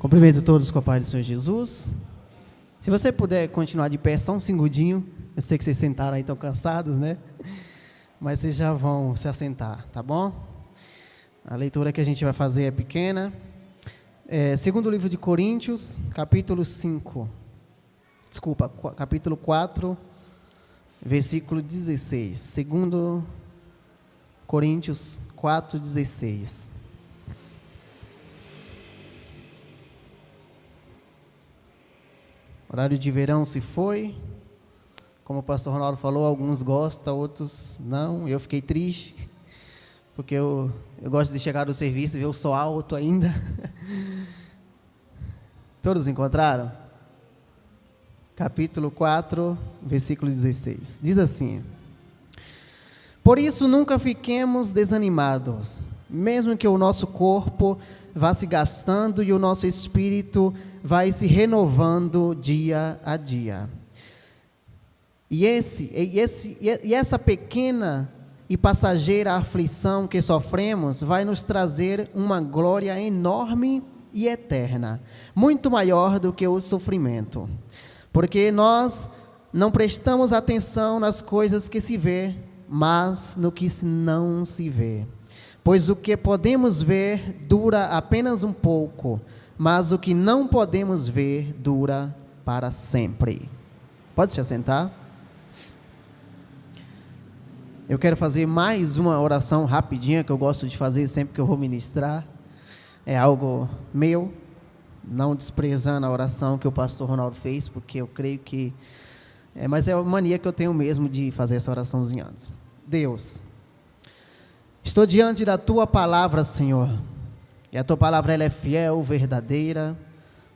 Cumprimento todos com a paz do Senhor Jesus. Se você puder continuar de pé só um segundinho, eu sei que vocês sentaram aí, estão cansados, né? Mas vocês já vão se assentar, tá bom? A leitura que a gente vai fazer é pequena. Segundo livro de Coríntios, capítulo 4, versículo 16. Segundo Coríntios 4, 16. Horário de verão se foi. Como o pastor Ronaldo falou, alguns gostam, outros não. Eu fiquei triste, porque eu gosto de chegar do serviço e ver o sol alto ainda. Todos encontraram? Capítulo 4, versículo 16. Diz assim: Por isso nunca fiquemos desanimados, mesmo que o nosso corpo vá se gastando e o nosso espírito vai se renovando dia a dia. E essa pequena e passageira aflição que sofremos vai nos trazer uma glória enorme e eterna, muito maior do que o sofrimento, porque nós não prestamos atenção nas coisas que se vê, mas no que não se vê. Pois o que podemos ver dura apenas um pouco, mas o que não podemos ver dura para sempre. Pode se assentar? Eu quero fazer mais uma oração rapidinha, que eu gosto de fazer sempre que eu vou ministrar. É algo meu, não desprezando a oração que o pastor Ronaldo fez, porque eu creio que... mas é uma mania que eu tenho mesmo de fazer essa oraçãozinha antes. Deus, estou diante da Tua palavra, Senhor, e a Tua palavra ela é fiel, verdadeira,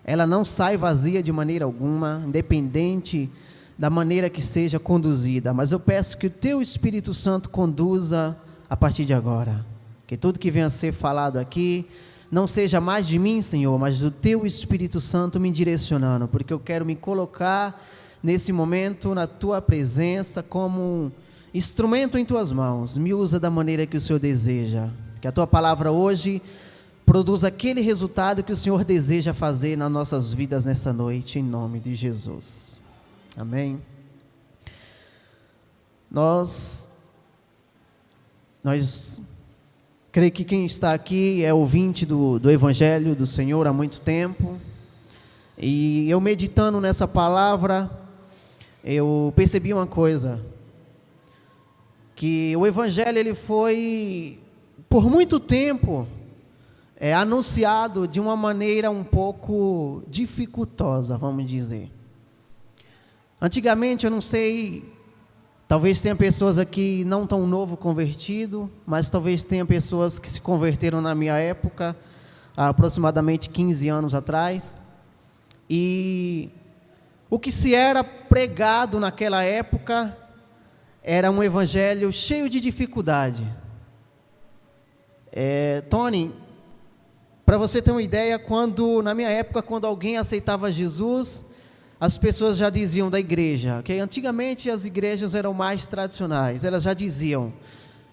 ela não sai vazia de maneira alguma, independente da maneira que seja conduzida, mas eu peço que o Teu Espírito Santo conduza a partir de agora, que tudo que venha a ser falado aqui, não seja mais de mim, Senhor, mas do Teu Espírito Santo me direcionando, porque eu quero me colocar nesse momento na Tua presença como um instrumento em Tuas mãos. Me usa da maneira que o Senhor deseja, que a Tua palavra hoje produza aquele resultado que o Senhor deseja fazer nas nossas vidas nessa noite, em nome de Jesus. Amém. Nós creio que quem está aqui é ouvinte do Evangelho do Senhor há muito tempo, e eu meditando nessa palavra, eu percebi uma coisa, que o Evangelho ele foi, por muito tempo, anunciado de uma maneira um pouco dificultosa, vamos dizer. Antigamente, eu não sei, talvez tenha pessoas aqui não tão novo convertido, mas talvez tenha pessoas que se converteram na minha época, há aproximadamente 15 anos atrás, e o que se era pregado naquela época era um evangelho cheio de dificuldade. Tony, para você ter uma ideia, na minha época, quando alguém aceitava Jesus, as pessoas já diziam da igreja, que antigamente as igrejas eram mais tradicionais, elas já diziam: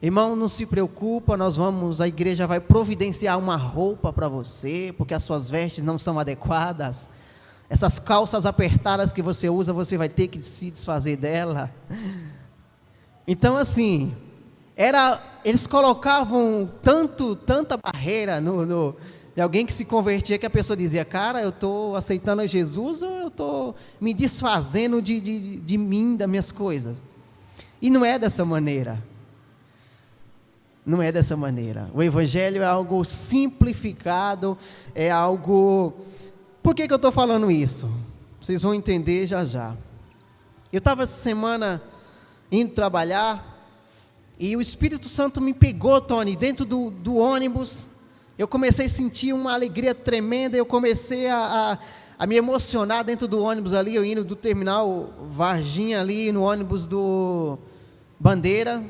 irmão, não se preocupa, a igreja vai providenciar uma roupa para você, porque as suas vestes não são adequadas, essas calças apertadas que você usa, você vai ter que se desfazer dela. Então assim, eles colocavam tanta barreira de alguém que se convertia, que a pessoa dizia: cara, eu estou aceitando a Jesus ou eu estou me desfazendo de mim, das minhas coisas? E não é dessa maneira. Não é dessa maneira. O Evangelho é algo simplificado, é algo... Por que eu estou falando isso? Vocês vão entender já já. Eu estava essa semana indo trabalhar, e o Espírito Santo me pegou, Tony, dentro do ônibus. Eu comecei a sentir uma alegria tremenda, eu comecei a me emocionar dentro do ônibus ali, eu indo do terminal Varginha ali, no ônibus do Bandeira,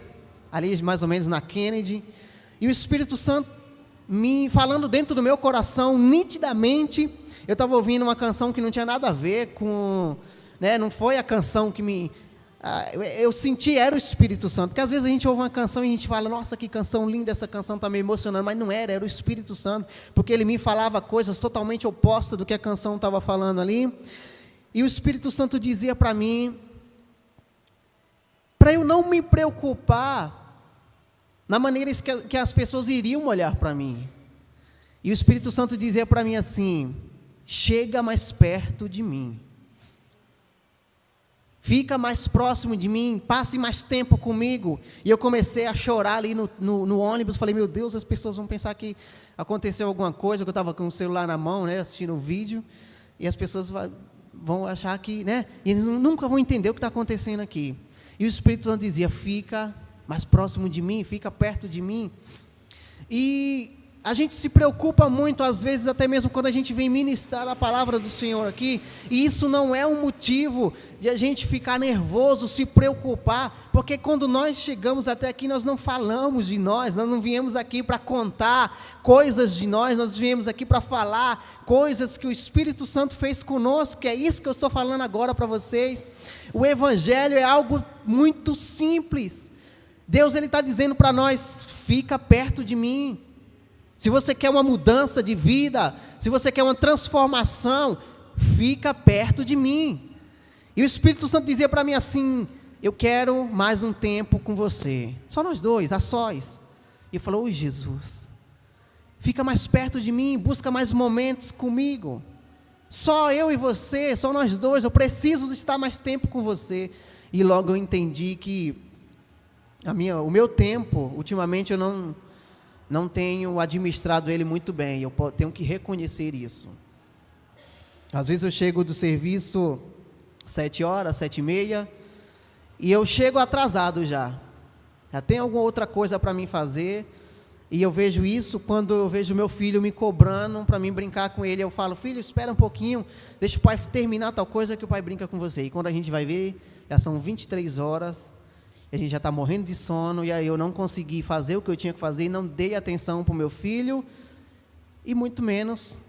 ali mais ou menos na Kennedy, e o Espírito Santo me falando dentro do meu coração, nitidamente. Eu estava ouvindo uma canção que não tinha nada a ver com, não foi a canção que me eu senti era o Espírito Santo, porque às vezes a gente ouve uma canção e a gente fala, nossa, que canção linda, essa canção está me emocionando, mas não era o Espírito Santo, porque ele me falava coisas totalmente opostas do que a canção estava falando ali, e o Espírito Santo dizia para mim, para eu não me preocupar na maneira que as pessoas iriam olhar para mim, e o Espírito Santo dizia para mim assim, chega mais perto de mim, fica mais próximo de mim, passe mais tempo comigo. E eu comecei a chorar ali no ônibus, falei, meu Deus, as pessoas vão pensar que aconteceu alguma coisa, que eu estava com o celular na mão, né, assistindo o vídeo, e as pessoas vão achar que, né, e eles nunca vão entender o que está acontecendo aqui. E o Espírito Santo dizia, fica mais próximo de mim, fica perto de mim. E a gente se preocupa muito, às vezes, até mesmo quando a gente vem ministrar a palavra do Senhor aqui, e isso não é um motivo de a gente ficar nervoso, se preocupar, porque quando nós chegamos até aqui, nós não falamos de nós não viemos aqui para contar coisas de nós viemos aqui para falar coisas que o Espírito Santo fez conosco, que é isso que eu estou falando agora para vocês. O Evangelho é algo muito simples. Deus está dizendo para nós, fica perto de mim. Se você quer uma mudança de vida, se você quer uma transformação, fica perto de mim. E o Espírito Santo dizia para mim assim, eu quero mais um tempo com você. Só nós dois, a sós. E eu falei, oi Jesus, fica mais perto de mim, busca mais momentos comigo. Só eu e você, só nós dois, eu preciso estar mais tempo com você. E logo eu entendi que o meu tempo, ultimamente eu não tenho administrado ele muito bem, eu tenho que reconhecer isso. Às vezes eu chego do serviço 7 horas, 7h30, e eu chego atrasado já tem alguma outra coisa para mim fazer, e eu vejo isso quando eu vejo meu filho me cobrando para mim brincar com ele. Eu falo, filho, espera um pouquinho, deixa o pai terminar tal coisa que o pai brinca com você. E quando a gente vai ver, já são 23 horas, a gente já está morrendo de sono, e aí eu não consegui fazer o que eu tinha que fazer, e não dei atenção para o meu filho, e muito menos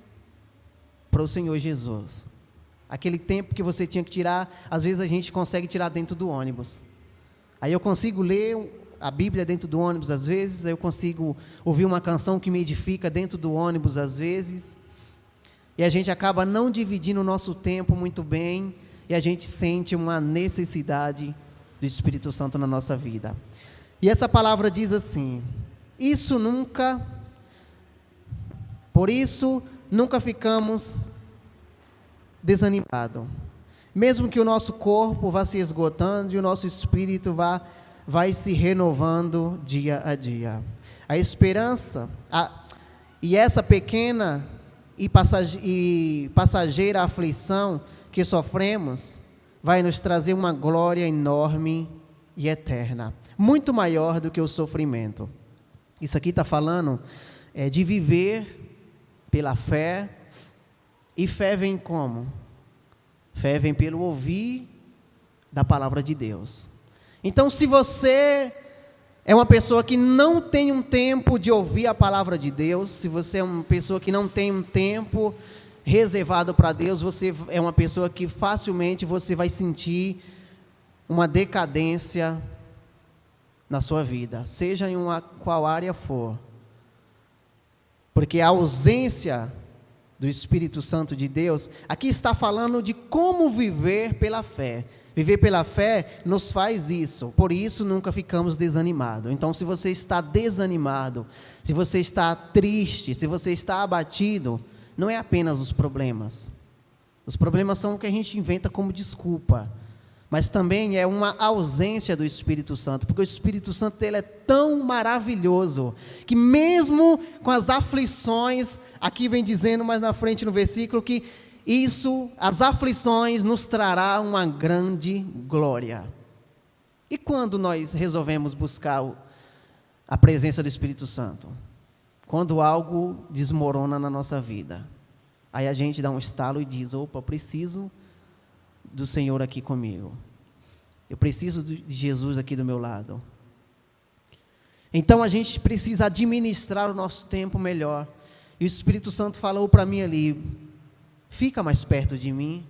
para o Senhor Jesus. Aquele tempo que você tinha que tirar, às vezes a gente consegue tirar dentro do ônibus. Aí eu consigo ler a Bíblia dentro do ônibus às vezes, aí eu consigo ouvir uma canção que me edifica dentro do ônibus às vezes, e a gente acaba não dividindo o nosso tempo muito bem, e a gente sente uma necessidade do Espírito Santo na nossa vida. E essa palavra diz assim, por isso nunca ficamos desanimados, mesmo que o nosso corpo vá se esgotando e o nosso espírito vai se renovando dia a dia. A esperança, e essa pequena e passageira aflição que sofremos, vai nos trazer uma glória enorme e eterna, muito maior do que o sofrimento. Isso aqui está falando de viver pela fé, e fé vem como? Fé vem pelo ouvir da palavra de Deus. Então, se você é uma pessoa que não tem um tempo de ouvir a palavra de Deus, se você é uma pessoa que não tem um tempo reservado para Deus, você é uma pessoa que facilmente você vai sentir uma decadência na sua vida, seja em qual área for, porque a ausência do Espírito Santo de Deus, aqui está falando de como viver pela fé. Viver pela fé nos faz isso, por isso nunca ficamos desanimados. Então, se você está desanimado, se você está triste, se você está abatido, não é apenas os problemas. Os problemas são o que a gente inventa como desculpa, mas também é uma ausência do Espírito Santo, porque o Espírito Santo ele é tão maravilhoso, que mesmo com as aflições, aqui vem dizendo mais na frente no versículo, que as aflições nos trará uma grande glória. E quando nós resolvemos buscar a presença do Espírito Santo? Quando algo desmorona na nossa vida, aí a gente dá um estalo e diz, opa, preciso do Senhor aqui comigo, eu preciso de Jesus aqui do meu lado. Então a gente precisa administrar o nosso tempo melhor, e o Espírito Santo falou para mim ali, fica mais perto de mim,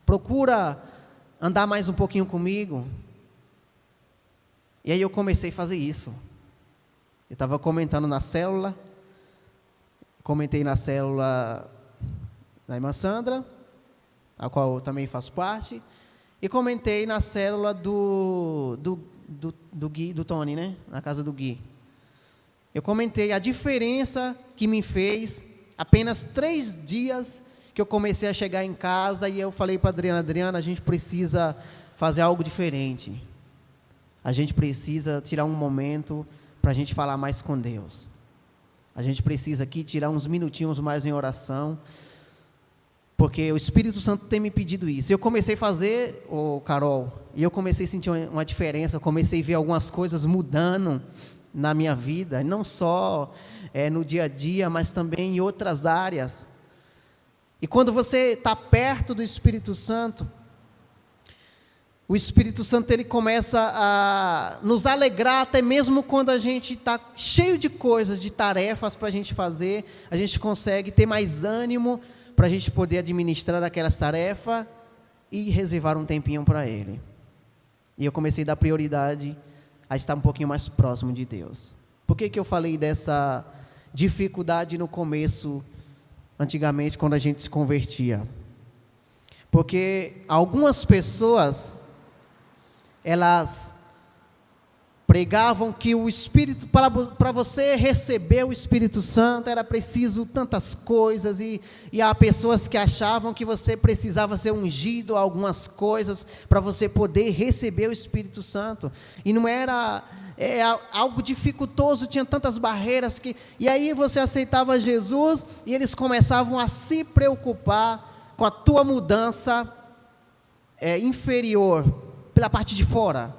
procura andar mais um pouquinho comigo, E aí eu comecei a fazer isso. Eu estava comentando na célula, comentei na célula da irmã Sandra, a qual eu também faço parte, e comentei na célula do Gui, do Tony, né? Na casa do Gui. Eu comentei a diferença que me fez apenas 3 dias que eu comecei a chegar em casa, e eu falei para a Adriana, a gente precisa fazer algo diferente. A gente precisa tirar um momento para a gente falar mais com Deus. A gente precisa aqui tirar uns minutinhos mais em oração, porque o Espírito Santo tem me pedido isso. Eu comecei a fazer, Carol, e eu comecei a sentir uma diferença, eu comecei a ver algumas coisas mudando na minha vida, não só no dia a dia, mas também em outras áreas. E quando você está perto do Espírito Santo, o Espírito Santo ele começa a nos alegrar, até mesmo quando a gente está cheio de coisas, de tarefas para a gente fazer, a gente consegue ter mais ânimo para a gente poder administrar aquelas tarefas e reservar um tempinho para Ele. E eu comecei a dar prioridade a estar um pouquinho mais próximo de Deus. Por que eu falei dessa dificuldade no começo, antigamente, quando a gente se convertia? Porque algumas pessoas, elas pregavam que o Espírito, para você receber o Espírito Santo, era preciso tantas coisas, e há pessoas que achavam que você precisava ser ungido a algumas coisas, para você poder receber o Espírito Santo, e não era algo dificultoso, tinha tantas barreiras, e aí você aceitava Jesus, e eles começavam a se preocupar com a tua mudança inferior, pela parte de fora.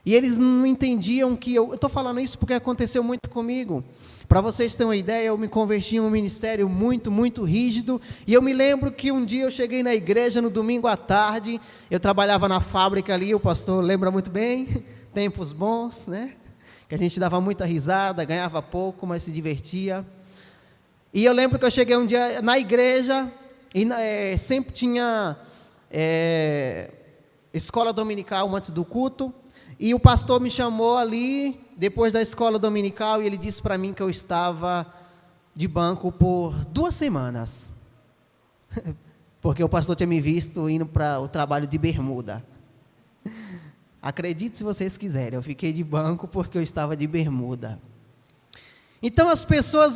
E eles não entendiam que eu estou falando isso porque aconteceu muito comigo. Para vocês terem uma ideia, eu me converti em um ministério muito, muito rígido, e eu me lembro que um dia eu cheguei na igreja no domingo à tarde, eu trabalhava na fábrica ali, o pastor lembra muito bem, tempos bons, né? Que a gente dava muita risada, ganhava pouco, mas se divertia. E eu lembro que eu cheguei um dia na igreja, e sempre tinha escola dominical antes do culto, e o pastor me chamou ali, depois da escola dominical, e ele disse para mim que eu estava de banco por 2 semanas. Porque o pastor tinha me visto indo para o trabalho de bermuda. Acredite se vocês quiserem, eu fiquei de banco porque eu estava de bermuda. Então as pessoas,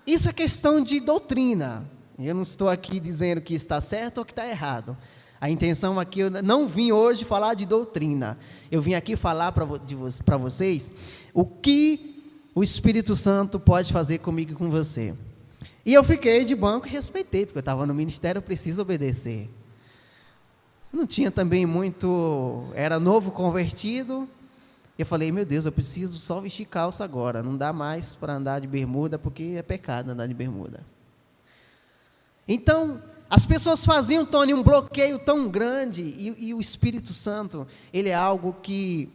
isso é questão de doutrina. Eu não estou aqui dizendo que está certo ou que está errado. A intenção aqui, eu não vim hoje falar de doutrina. Eu vim aqui falar para vocês o que o Espírito Santo pode fazer comigo e com você. E eu fiquei de banco e respeitei, porque eu estava no ministério, eu preciso obedecer. Não tinha também muito, era novo convertido. Eu falei, meu Deus, eu preciso só vestir calça agora. Não dá mais para andar de bermuda, porque é pecado andar de bermuda. Então, as pessoas faziam, Tony, um bloqueio tão grande, e o Espírito Santo, ele é algo que,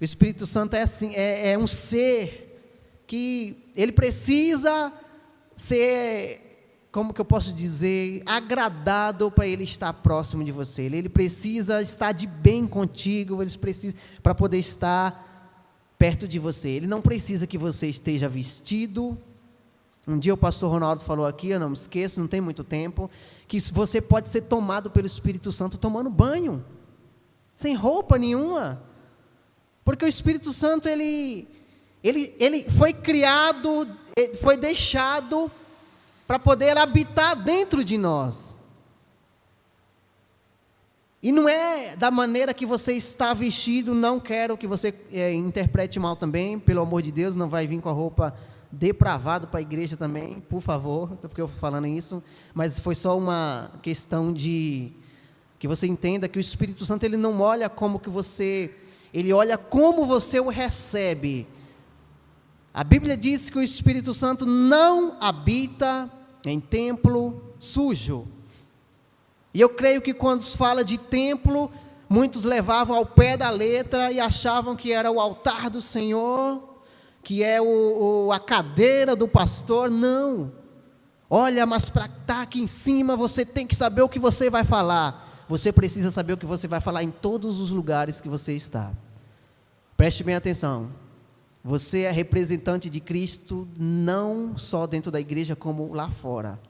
o Espírito Santo é assim, é um ser que ele precisa ser, como que eu posso dizer, agradado para ele estar próximo de você, ele precisa estar de bem contigo, ele precisa, para poder estar perto de você, ele não precisa que você esteja vestido. Um dia o pastor Ronaldo falou aqui, eu não me esqueço, não tem muito tempo, que você pode ser tomado pelo Espírito Santo tomando banho, sem roupa nenhuma, porque o Espírito Santo, ele foi criado, foi deixado para poder habitar dentro de nós, e não é da maneira que você está vestido. Não quero que você interprete mal também, pelo amor de Deus, não vai vir com a roupa depravado para a igreja também, por favor, porque eu estou falando isso, mas foi só uma questão de que você entenda que o Espírito Santo, ele não olha como que você, ele olha como você o recebe. A Bíblia diz que o Espírito Santo não habita em templo sujo, e eu creio que quando se fala de templo, muitos levavam ao pé da letra e achavam que era o altar do Senhor, que é a cadeira do pastor. Não, olha, mas para estar aqui em cima, você tem que saber o que você vai falar, você precisa saber o que você vai falar em todos os lugares que você está, Preste bem atenção. Você é representante de Cristo não só dentro da igreja, como lá fora.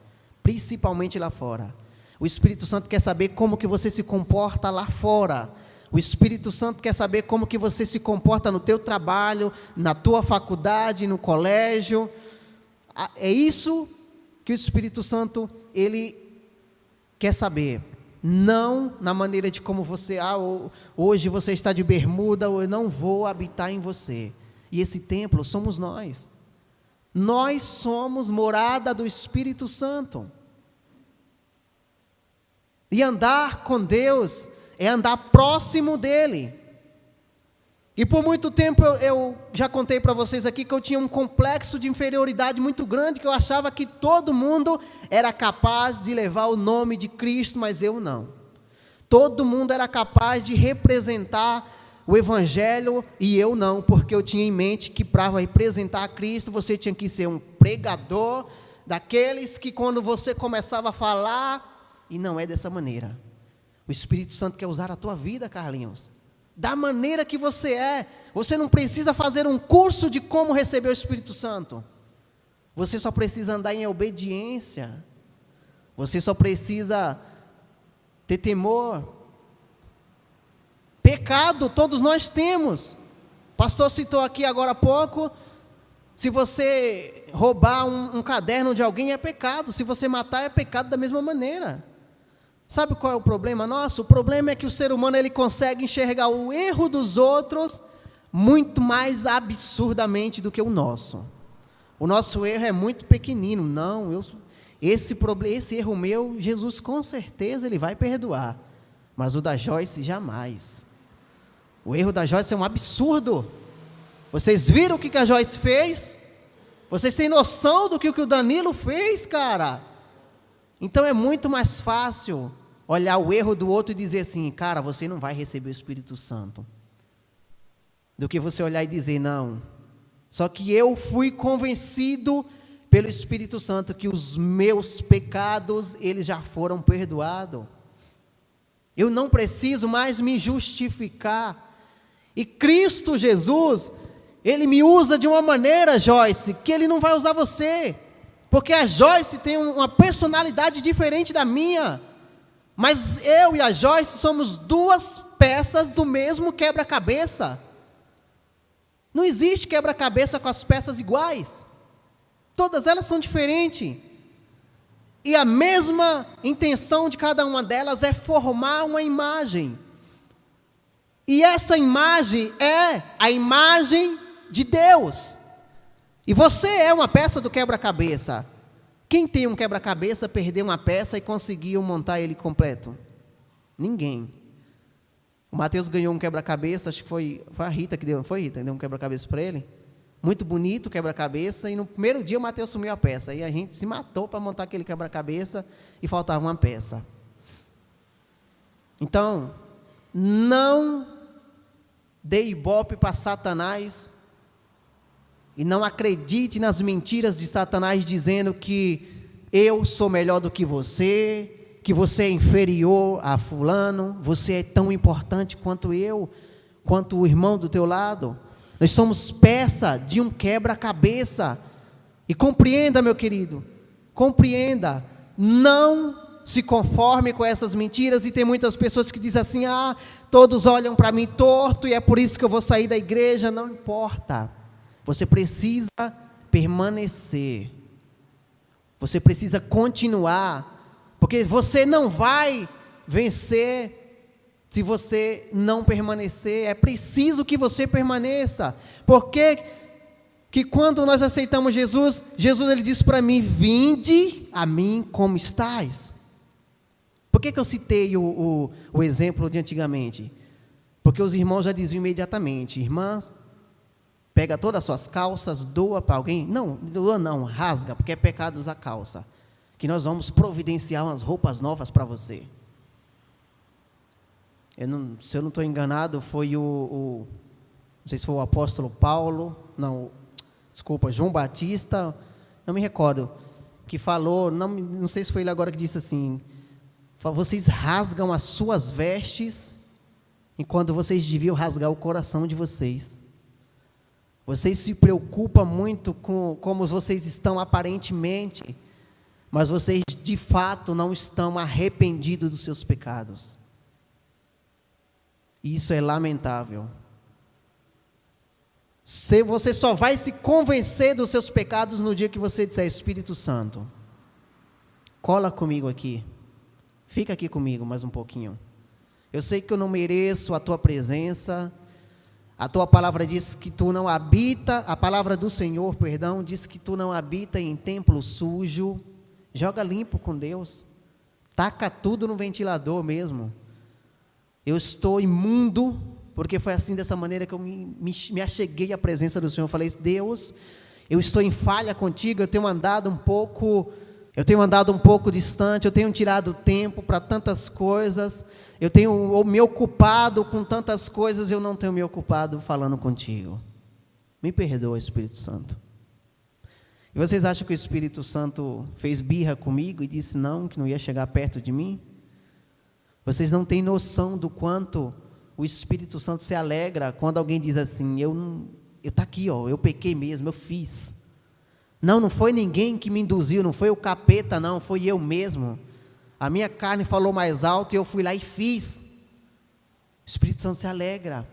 Principalmente lá fora. O Espírito Santo quer saber como que você se comporta lá fora. O Espírito Santo quer saber como que você se comporta no teu trabalho, na tua faculdade, no colégio. É isso que o Espírito Santo, ele quer saber. Não na maneira de como você, hoje você está de bermuda, ou eu não vou habitar em você. E esse templo somos nós. Nós somos morada do Espírito Santo. E andar com Deus é andar próximo dEle. E por muito tempo eu já contei para vocês aqui que eu tinha um complexo de inferioridade muito grande, que eu achava que todo mundo era capaz de levar o nome de Cristo, mas eu não. Todo mundo era capaz de representar o Evangelho e eu não, porque eu tinha em mente que para representar Cristo você tinha que ser um pregador, daqueles que quando você começava a falar, e não é dessa maneira. O Espírito Santo quer usar a tua vida, Carlinhos, da maneira que você é. Você não precisa fazer um curso de como receber o Espírito Santo. Você só precisa andar em obediência. Você só precisa ter temor. Pecado, todos nós temos. O pastor citou aqui agora há pouco, se você roubar um caderno de alguém é pecado, se você matar é pecado da mesma maneira. Sabe qual é o problema nosso? O problema é que o ser humano ele consegue enxergar o erro dos outros muito mais absurdamente do que o nosso. O nosso erro é muito pequenino. Não, esse erro meu, Jesus com certeza ele vai perdoar. Mas o da Joyce jamais. O erro da Joyce é um absurdo. Vocês viram o que a Joyce fez? Vocês têm noção do que o Danilo fez, cara? Então é muito mais fácil olhar o erro do outro e dizer assim, cara, você não vai receber o Espírito Santo, do que você olhar e dizer, não. Só que eu fui convencido pelo Espírito Santo que os meus pecados, eles já foram perdoados. Eu não preciso mais me justificar. E Cristo Jesus, Ele me usa de uma maneira, Joyce, que Ele não vai usar você. Porque a Joyce tem uma personalidade diferente da minha. Mas eu e a Joyce somos duas peças do mesmo quebra-cabeça. Não existe quebra-cabeça com as peças iguais. Todas elas são diferentes. E a mesma intenção de cada uma delas é formar uma imagem. E essa imagem é a imagem de Deus. E você é uma peça do quebra-cabeça. Quem tem um quebra-cabeça, perdeu uma peça e conseguiu montar ele completo? Ninguém. O Mateus ganhou um quebra-cabeça, acho que foi a Rita que deu, não foi, Rita? Deu um quebra-cabeça para ele? Muito bonito o quebra-cabeça, e no primeiro dia o Mateus sumiu a peça. E a gente se matou para montar aquele quebra-cabeça e faltava uma peça. Então, não dê ibope para Satanás. E não acredite nas mentiras de Satanás dizendo que eu sou melhor do que você é inferior a fulano, você é tão importante quanto eu, quanto o irmão do teu lado. Nós somos peça de um quebra-cabeça. E compreenda, meu querido, compreenda, não se conforme com essas mentiras. E tem muitas pessoas que dizem assim, todos olham para mim torto e é por isso que eu vou sair da igreja. Não importa. Você precisa permanecer. Você precisa continuar. Porque você não vai vencer se você não permanecer. É preciso que você permaneça. Porque que quando nós aceitamos Jesus, ele disse para mim, vinde a mim como estais. Por que eu citei o exemplo de antigamente? Porque os irmãos já diziam imediatamente, irmãs, pega todas as suas calças, doa para alguém. Não, doa não, rasga, porque é pecado usar calça. Que nós vamos providenciar umas roupas novas para você. Se eu não estou enganado, foi não sei se foi o apóstolo Paulo, João Batista, não me recordo, que falou, não sei se foi ele agora que disse assim, vocês rasgam as suas vestes enquanto vocês deviam rasgar o coração de vocês. Vocês se preocupam muito com como vocês estão aparentemente, mas vocês de fato não estão arrependidos dos seus pecados. Isso é lamentável. Você só vai se convencer dos seus pecados no dia que você disser: Espírito Santo, cola comigo aqui, fica aqui comigo mais um pouquinho. Eu sei que eu não mereço a tua presença. A tua palavra diz que tu não habita, a palavra do Senhor, perdão, diz que tu não habita em templo sujo. Joga limpo com Deus. Taca tudo no ventilador mesmo. Eu estou imundo, porque foi assim, dessa maneira que eu me acheguei à presença do Senhor. Eu falei: Deus, eu estou em falha contigo, eu tenho andado um pouco distante, eu tenho tirado tempo para tantas coisas, eu tenho me ocupado com tantas coisas, eu não tenho me ocupado falando contigo. Me perdoa, Espírito Santo. E vocês acham que o Espírito Santo fez birra comigo e disse não, que não ia chegar perto de mim? Vocês não têm noção do quanto o Espírito Santo se alegra quando alguém diz assim: eu tá aqui, ó, eu pequei mesmo, eu fiz. Não foi ninguém que me induziu, não foi o capeta, não, foi eu mesmo. A minha carne falou mais alto e eu fui lá e fiz. O Espírito Santo se alegra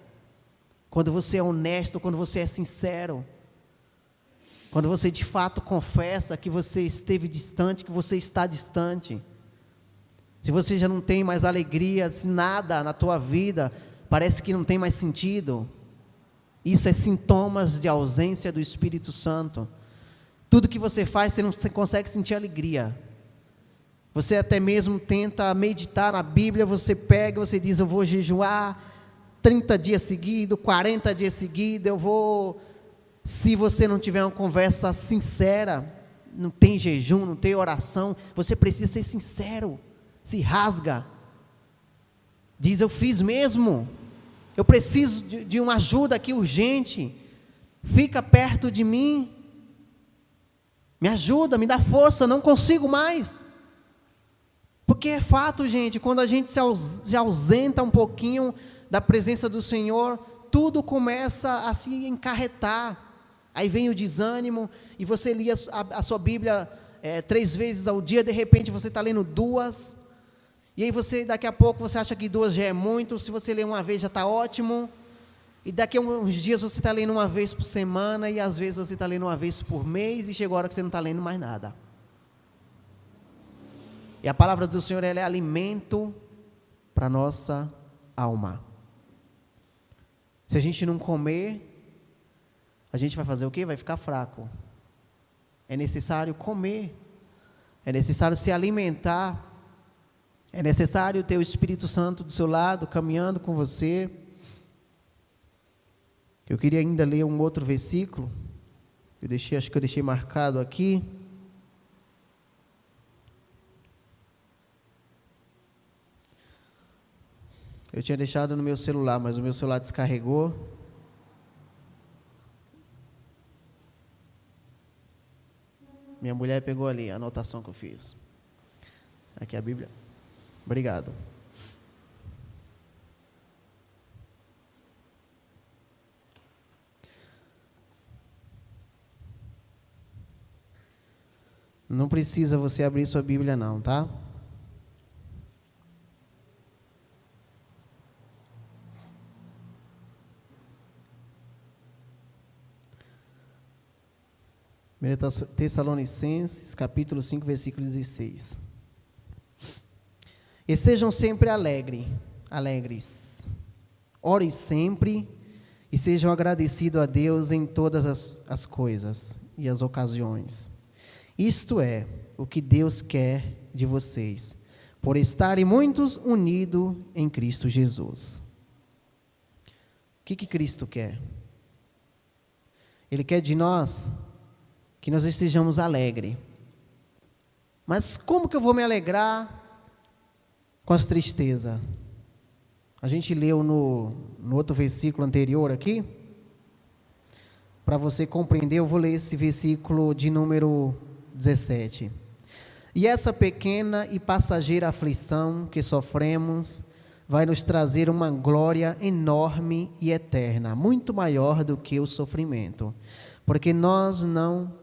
quando você é honesto, quando você é sincero, quando você de fato confessa que você esteve distante, que você está distante. Se você já não tem mais alegria, se nada na tua vida parece que não tem mais sentido, isso é sintomas de ausência do Espírito Santo. Tudo que você faz, você não consegue sentir alegria. Você até mesmo tenta meditar na Bíblia, você pega, você diz: eu vou jejuar 30 dias seguidos, 40 dias seguidos, eu vou... Se você não tiver uma conversa sincera, não tem jejum, não tem oração, você precisa ser sincero, se rasga. Diz: eu fiz mesmo, eu preciso de uma ajuda aqui urgente, fica perto de mim, me ajuda, me dá força, não consigo mais. Porque é fato, gente, quando a gente se ausenta um pouquinho da presença do Senhor, tudo começa a se encarretar. Aí vem o desânimo, e você lia a sua Bíblia 3 vezes ao dia, de repente você está lendo 2, e aí daqui a pouco você acha que 2 já é muito, se você ler uma vez já está ótimo, e daqui a uns dias você está lendo uma vez por semana, e às vezes você está lendo uma vez por mês, e chega a hora que você não está lendo mais nada. E a palavra do Senhor, ela é alimento para a nossa alma. Se a gente não comer, a gente vai fazer o quê? Vai ficar fraco. É necessário comer, é necessário se alimentar, é necessário ter o Espírito Santo do seu lado, caminhando com você. Eu queria ainda ler um outro versículo, acho que eu deixei marcado aqui. Eu tinha deixado no meu celular, mas o meu celular descarregou. Minha mulher pegou ali a anotação que eu fiz. Aqui a Bíblia. Obrigado. Não precisa você abrir sua Bíblia não, tá? Tessalonicenses, capítulo 5, versículo 16. Estejam sempre alegres. Orem sempre e sejam agradecidos a Deus em todas as coisas e as ocasiões. Isto é o que Deus quer de vocês, por estarem muitos unidos em Cristo Jesus. O que Cristo quer? Ele quer de nós que nós estejamos alegres. Mas como que eu vou me alegrar com as tristezas? A gente leu no outro versículo anterior aqui. Para você compreender, eu vou ler esse versículo de número 17. E essa pequena e passageira aflição que sofremos, vai nos trazer uma glória enorme e eterna, muito maior do que o sofrimento, porque nós não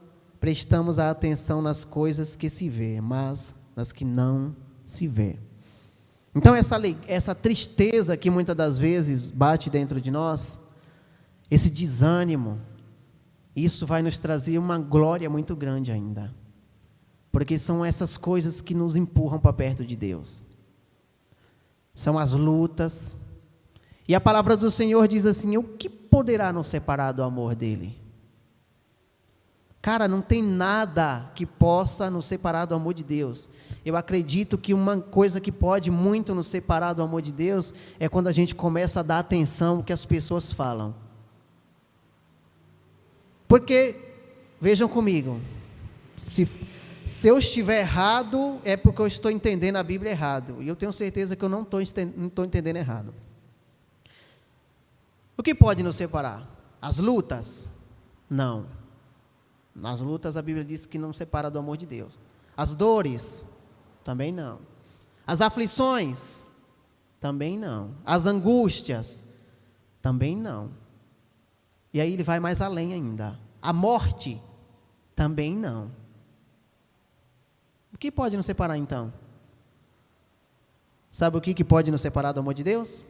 prestamos a atenção nas coisas que se vê, mas nas que não se vê. Então essa tristeza que muitas das vezes bate dentro de nós, esse desânimo, isso vai nos trazer uma glória muito grande ainda, porque são essas coisas que nos empurram para perto de Deus. São as lutas. E a palavra do Senhor diz assim: o que poderá nos separar do amor dele? Cara, não tem nada que possa nos separar do amor de Deus. Eu acredito que uma coisa que pode muito nos separar do amor de Deus é quando a gente começa a dar atenção ao que as pessoas falam. Porque, vejam comigo, se eu estiver errado, é porque eu estou entendendo a Bíblia errado. E eu tenho certeza que eu não estou entendendo errado. O que pode nos separar? As lutas? Não. Nas lutas a Bíblia diz que não separa do amor de Deus. As dores? Também não. As aflições? Também não. As angústias? Também não. E aí ele vai mais além ainda. A morte? Também não. O que pode nos separar então? Sabe o que pode nos separar do amor de Deus?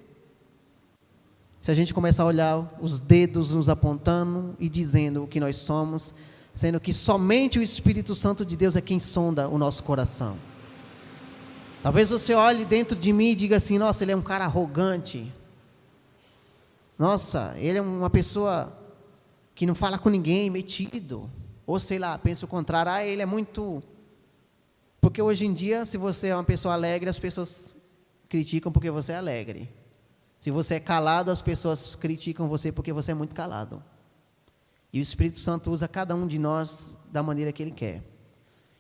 Se a gente começar a olhar os dedos nos apontando e dizendo o que nós somos, sendo que somente o Espírito Santo de Deus é quem sonda o nosso coração. Talvez você olhe dentro de mim e diga assim: nossa, ele é um cara arrogante. Nossa, ele é uma pessoa que não fala com ninguém, metido. Ou sei lá, pensa o contrário: ah, ele é muito... Porque hoje em dia, se você é uma pessoa alegre, as pessoas criticam porque você é alegre. Se você é calado, as pessoas criticam você porque você é muito calado. E o Espírito Santo usa cada um de nós da maneira que Ele quer.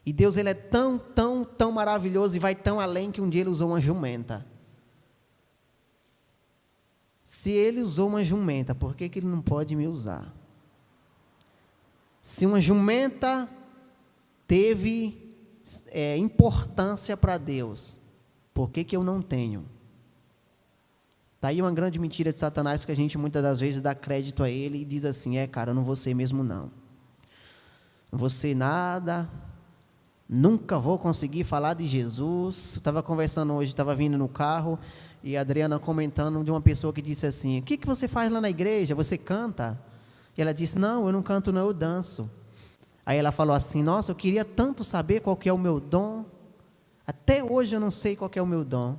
E Deus, Ele é tão, tão, tão maravilhoso e vai tão além que um dia Ele usou uma jumenta. Se Ele usou uma jumenta, por que Ele não pode me usar? Se uma jumenta teve importância para Deus, por que eu não tenho? Está aí uma grande mentira de Satanás, que a gente muitas das vezes dá crédito a ele e diz assim: cara, eu não vou ser mesmo não. Não vou ser nada, nunca vou conseguir falar de Jesus. Estava conversando hoje, estava vindo no carro, e a Adriana comentando de uma pessoa que disse assim: o que você faz lá na igreja? Você canta? E ela disse: não, eu não canto não, eu danço. Aí ela falou assim: nossa, eu queria tanto saber qual que é o meu dom. Até hoje eu não sei qual que é o meu dom.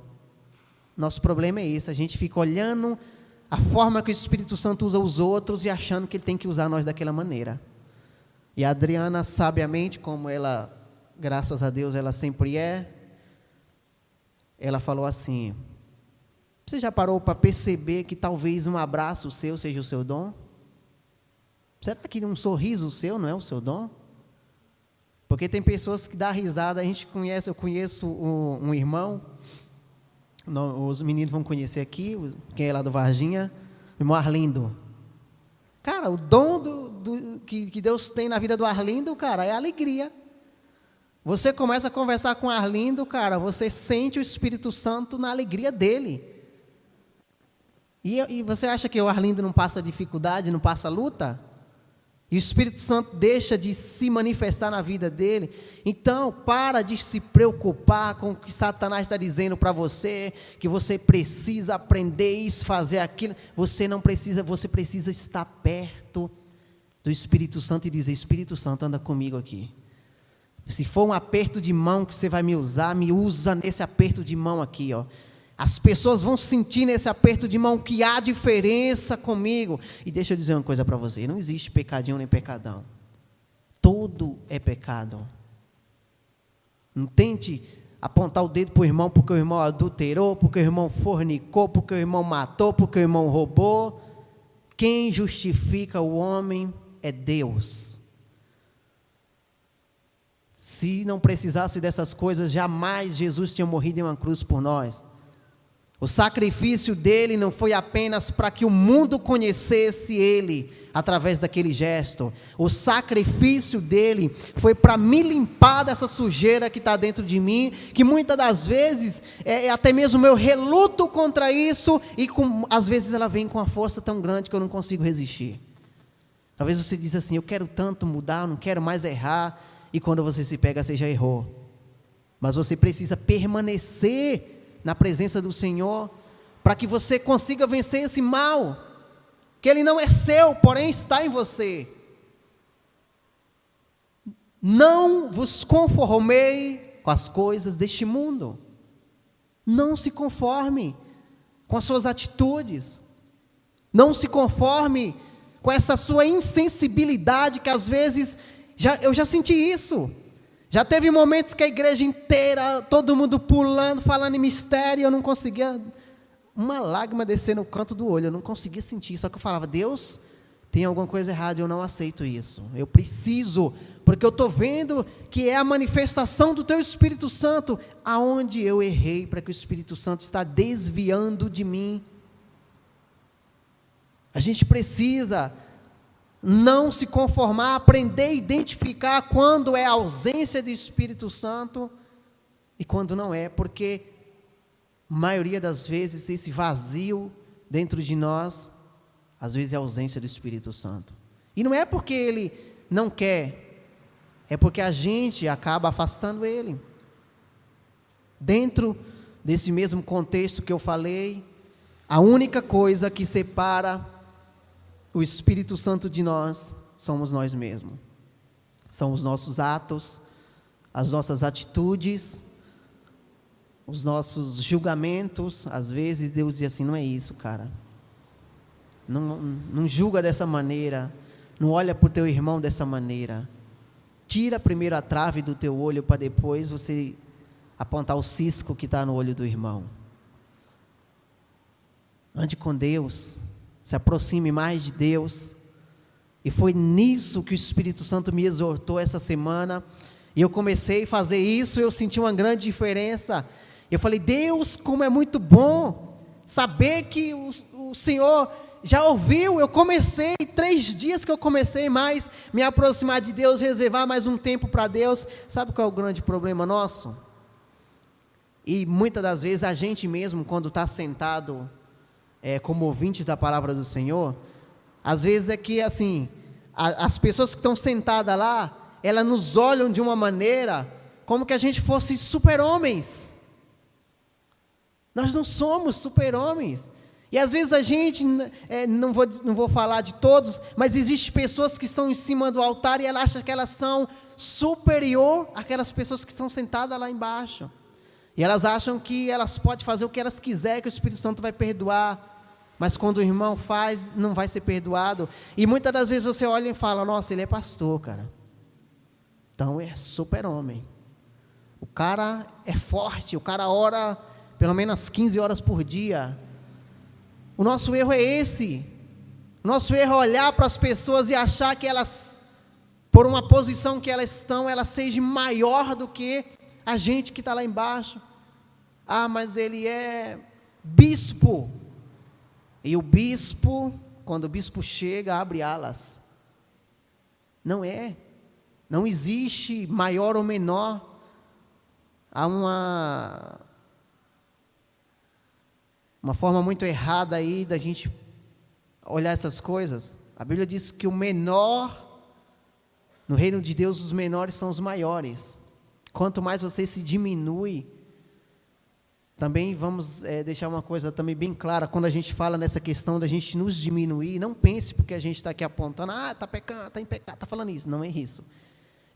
Nosso problema é esse, a gente fica olhando a forma que o Espírito Santo usa os outros e achando que ele tem que usar nós daquela maneira. E a Adriana, sabiamente, como ela, graças a Deus, ela sempre é, ela falou assim: você já parou para perceber que talvez um abraço seu seja o seu dom? Será que um sorriso seu não é o seu dom? Porque tem pessoas que dão risada, eu conheço um irmão, os meninos vão conhecer aqui, quem é lá do Varginha, o irmão Arlindo. Cara, o dom que Deus tem na vida do Arlindo, cara, é alegria. Você começa a conversar com o Arlindo, cara, você sente o Espírito Santo na alegria dele. E você acha que o Arlindo não passa dificuldade, não passa luta? E o Espírito Santo deixa de se manifestar na vida dele? Então, para de se preocupar com o que Satanás está dizendo para você, que você precisa aprender isso, fazer aquilo. Você não precisa, você precisa estar perto do Espírito Santo e dizer: Espírito Santo, anda comigo aqui. Se for um aperto de mão que você vai me usar, me usa nesse aperto de mão aqui, ó. As pessoas vão sentir nesse aperto de mão que há diferença comigo. E deixa eu dizer uma coisa para você: não existe pecadinho nem pecadão. Tudo é pecado. Não tente apontar o dedo para o irmão porque o irmão adulterou, porque o irmão fornicou, porque o irmão matou, porque o irmão roubou. Quem justifica o homem é Deus. Se não precisasse dessas coisas, jamais Jesus tinha morrido em uma cruz por nós. O sacrifício dele não foi apenas para que o mundo conhecesse ele, através daquele gesto. O sacrifício dele foi para me limpar dessa sujeira que está dentro de mim, que muitas das vezes, até mesmo eu reluto contra isso, e às vezes ela vem com uma força tão grande que eu não consigo resistir. Talvez você diz assim, eu quero tanto mudar, eu não quero mais errar, e quando você se pega, você já errou. Mas você precisa permanecer na presença do Senhor, para que você consiga vencer esse mal, que ele não é seu, porém está em você. Não vos conformei com as coisas deste mundo. Não se conforme com as suas atitudes. Não se conforme com essa sua insensibilidade, que às vezes, eu já senti isso. Já teve momentos que a igreja inteira, todo mundo pulando, falando em mistério, eu não conseguia, uma lágrima descer no canto do olho, eu não conseguia sentir, só que eu falava, Deus, tem alguma coisa errada, eu não aceito isso, eu preciso, porque eu estou vendo que é a manifestação do Teu Espírito Santo, aonde eu errei, para que o Espírito Santo está desviando de mim. A gente precisa não se conformar, aprender a identificar quando é a ausência do Espírito Santo e quando não é, porque a maioria das vezes esse vazio dentro de nós, às vezes é a ausência do Espírito Santo. E não é porque ele não quer, é porque a gente acaba afastando ele. Dentro desse mesmo contexto que eu falei, a única coisa que separa o Espírito Santo de nós, somos nós mesmos. São os nossos atos, as nossas atitudes, os nossos julgamentos. Às vezes Deus diz assim, não é isso, cara. Não julga dessa maneira, não olha para o teu irmão dessa maneira. Tira primeiro a trave do teu olho, para depois você apontar o cisco que está no olho do irmão. Ande com Deus, se aproxime mais de Deus, e foi nisso que o Espírito Santo me exortou essa semana, e eu comecei a fazer isso, eu senti uma grande diferença. Eu falei, Deus, como é muito bom saber que o Senhor já ouviu. Eu comecei, 3 dias que eu comecei mais me aproximar de Deus, reservar mais um tempo para Deus. Sabe qual é o grande problema nosso? E muitas das vezes a gente mesmo, quando está sentado como ouvintes da palavra do Senhor, às vezes é que assim, as pessoas que estão sentadas lá, elas nos olham de uma maneira como que a gente fosse super-homens. Nós não somos super-homens. E às vezes a gente, não vou falar de todos, mas existem pessoas que estão em cima do altar e elas acham que elas são superior àquelas pessoas que estão sentadas lá embaixo. E elas acham que elas podem fazer o que elas quiserem, que o Espírito Santo vai perdoar. Mas quando o irmão faz, não vai ser perdoado. E muitas das vezes você olha e fala, nossa, ele é pastor, cara. Então é super-homem. O cara é forte, o cara ora pelo menos 15 horas por dia. O nosso erro é esse. O nosso erro é olhar para as pessoas e achar que elas, por uma posição que elas estão, elas sejam maior do que a gente que está lá embaixo. Ah, mas ele é bispo. E o bispo, quando o bispo chega, abre alas. Não é. Não existe maior ou menor. Há uma forma muito errada aí da gente olhar essas coisas. A Bíblia diz que o menor, no reino de Deus, os menores são os maiores. Quanto mais você se diminui, também vamos deixar uma coisa também bem clara, quando a gente fala nessa questão da gente nos diminuir, não pense porque a gente está aqui apontando, está pecando, está em pecado, está falando isso, não é isso.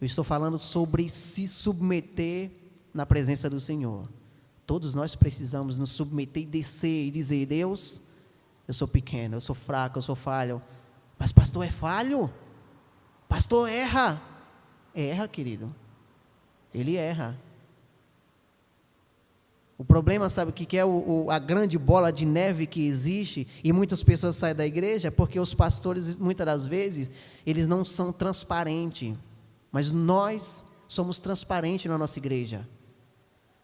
Eu estou falando sobre se submeter na presença do Senhor. Todos nós precisamos nos submeter e descer e dizer, Deus, eu sou pequeno, eu sou fraco, eu sou falho. Mas pastor é falho? Pastor erra? Erra, querido. Ele erra. O problema, sabe o que é a grande bola de neve que existe, e muitas pessoas saem da igreja, porque os pastores, muitas das vezes, eles não são transparentes, mas nós somos transparentes na nossa igreja.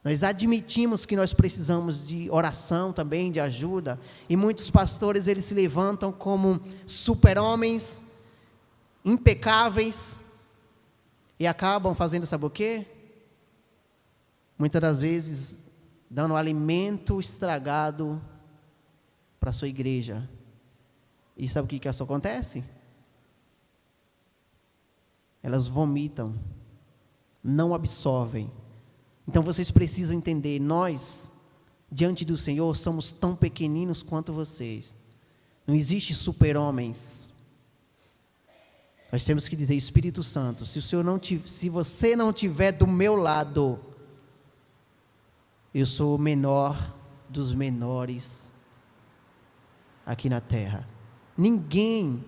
Nós admitimos que nós precisamos de oração também, de ajuda. E muitos pastores, eles se levantam como super-homens, impecáveis, e acabam fazendo, sabe o quê? Muitas das vezes, dando alimento estragado para a sua igreja. E sabe o que isso acontece? Elas vomitam, não absorvem. Então vocês precisam entender, nós, diante do Senhor, somos tão pequeninos quanto vocês. Não existe super-homens. Nós temos que dizer, Espírito Santo, se você não estiver do meu lado, eu sou o menor dos menores aqui na terra. Ninguém,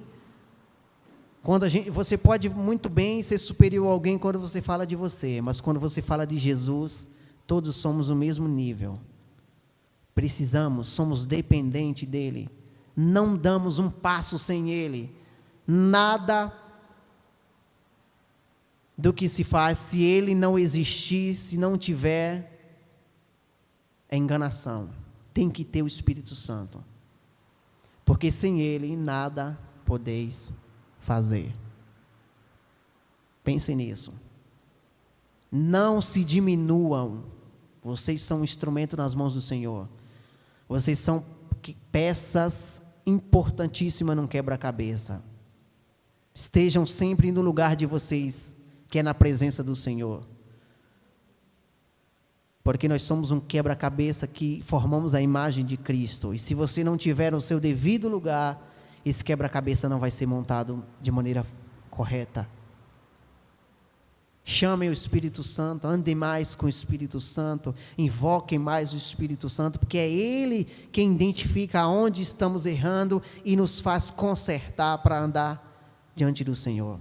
você pode muito bem ser superior a alguém quando você fala de você, mas quando você fala de Jesus, todos somos o mesmo nível. Somos dependentes dele. Não damos um passo sem ele. Nada do que se faz, se ele não existir, se não tiver, é enganação. Tem que ter o Espírito Santo. Porque sem ele, nada podeis fazer. Pensem nisso. Não se diminuam. Vocês são um instrumento nas mãos do Senhor. Vocês são peças importantíssimas num quebra-cabeça. Estejam sempre no lugar de vocês, que é na presença do Senhor. Porque nós somos um quebra-cabeça que formamos a imagem de Cristo. E se você não tiver no seu devido lugar, esse quebra-cabeça não vai ser montado de maneira correta. Chamem o Espírito Santo, andem mais com o Espírito Santo, invoquem mais o Espírito Santo, porque é Ele quem identifica onde estamos errando e nos faz consertar para andar diante do Senhor.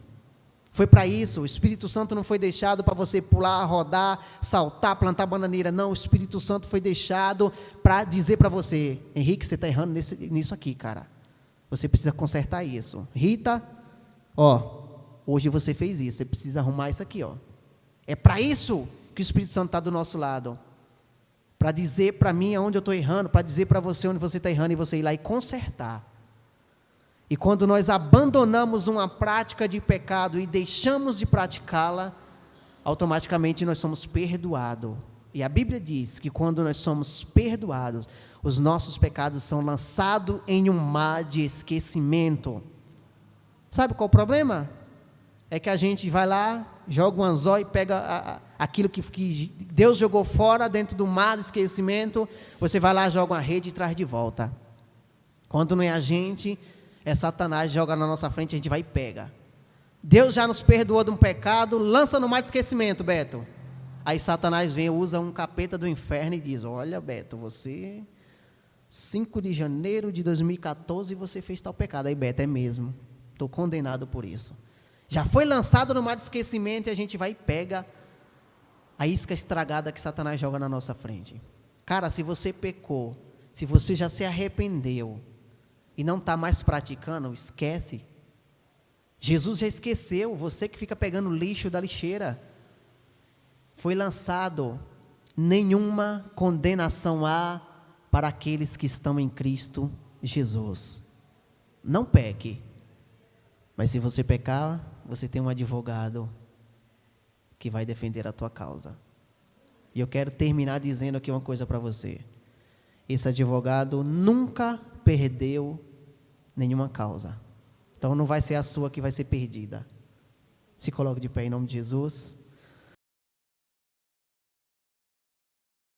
Foi para isso, o Espírito Santo não foi deixado para você pular, rodar, saltar, plantar bananeira, não, o Espírito Santo foi deixado para dizer para você, Henrique, você está errando nisso aqui, cara, você precisa consertar isso. Rita, hoje você fez isso, você precisa arrumar isso aqui, é para isso que o Espírito Santo está do nosso lado, para dizer para mim aonde eu estou errando, para dizer para você onde você está errando e você ir lá e consertar. E quando nós abandonamos uma prática de pecado e deixamos de praticá-la, automaticamente nós somos perdoados. E a Bíblia diz que quando nós somos perdoados, os nossos pecados são lançados em um mar de esquecimento. Sabe qual o problema? É que a gente vai lá, joga um anzol e pega aquilo que Deus jogou fora dentro do mar de esquecimento, você vai lá, joga uma rede e traz de volta. Quando não é a gente, é Satanás, joga na nossa frente, a gente vai e pega. Deus já nos perdoou de um pecado, lança no mar de esquecimento, Beto. Aí Satanás vem, usa um capeta do inferno e diz, olha Beto, você, 5 de janeiro de 2014, você fez tal pecado. Aí Beto, é mesmo, estou condenado por isso. Já foi lançado no mar de esquecimento e a gente vai e pega a isca estragada que Satanás joga na nossa frente. Cara, se você pecou, se você já se arrependeu, e não está mais praticando, esquece. Jesus já esqueceu, você que fica pegando lixo da lixeira. Foi lançado, nenhuma condenação há para aqueles que estão em Cristo Jesus. Não peque, mas se você pecar, você tem um advogado que vai defender a tua causa. E eu quero terminar dizendo aqui uma coisa para você. Esse advogado nunca perdeu nenhuma causa. Então não vai ser a sua que vai ser perdida. Se coloque de pé em nome de Jesus.